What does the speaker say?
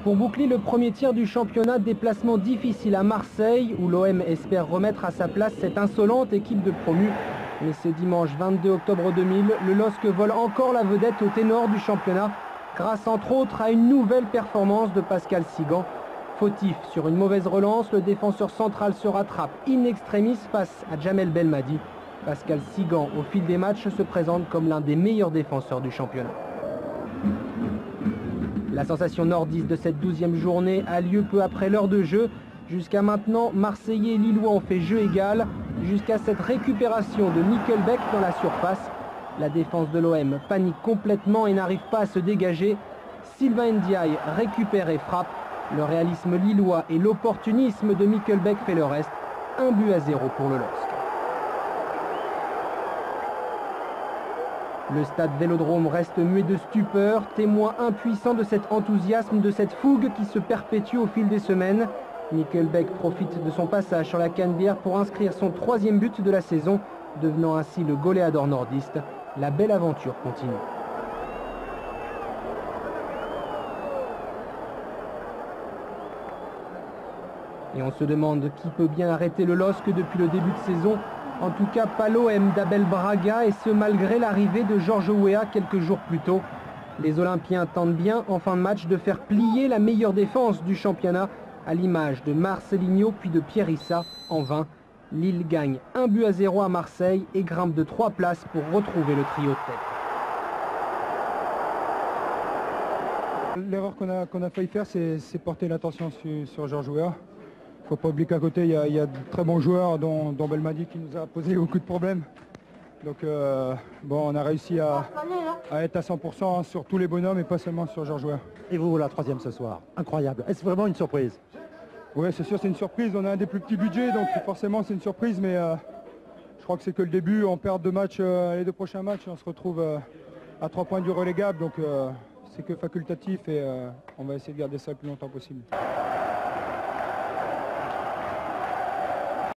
Pour boucler le premier tiers du championnat, déplacement difficile à Marseille, où l'OM espère remettre à sa place cette insolente équipe de promus. Mais c'est dimanche 22 octobre 2000, le LOSC vole encore la vedette au ténor du championnat, grâce entre autres à une nouvelle performance de Pascal Cygan. Fautif sur une mauvaise relance, le défenseur central se rattrape in extremis face à Djamel Belmadi. Pascal Cygan, au fil des matchs, se présente comme l'un des meilleurs défenseurs du championnat. La sensation nordiste de cette 12e journée a lieu peu après l'heure de jeu. Jusqu'à maintenant, Marseillais et Lillois ont fait jeu égal, jusqu'à cette récupération de Nickelbeck dans la surface. La défense de l'OM panique complètement et n'arrive pas à se dégager. Sylvain Ndiaye récupère et frappe. Le réalisme lillois et l'opportunisme de Nickelbeck fait le reste. 1-0 pour le LOSC. Le stade Vélodrome reste muet de stupeur, témoin impuissant de cet enthousiasme, de cette fougue qui se perpétue au fil des semaines. Nickelbeck profite de son passage sur la Canebière pour inscrire son 3e but de la saison, devenant ainsi le goléador nordiste. La belle aventure continue. Et on se demande qui peut bien arrêter le LOSC depuis le début de saison. En tout cas, pas l'OM d'Abel Braga, et ce malgré l'arrivée de Georges Weah quelques jours plus tôt. Les Olympiens tentent bien en fin de match de faire plier la meilleure défense du championnat, à l'image de Marcelinho puis de Pierre Issa. En vain, Lille gagne 1-0 à Marseille et grimpe de 3 places pour retrouver le trio de tête. L'erreur qu'on a failli faire, c'est porter l'attention sur Georges Weah. Il ne faut pas oublier qu'à côté, il y a de très bons joueurs, dont Belmadi qui nous a posé beaucoup de problèmes. Donc bon, on a réussi à être à 100% sur tous les bonhommes et pas seulement sur Georges Weah. Et vous, la 3e ce soir, incroyable. Est-ce vraiment une surprise? Oui, c'est sûr, c'est une surprise. On a un des plus petits budgets, donc forcément c'est une surprise, mais je crois que c'est que le début. On perd 2 matchs, les 2 prochains matchs, et on se retrouve à 3 points du relégable, donc c'est que facultatif et on va essayer de garder ça le plus longtemps possible.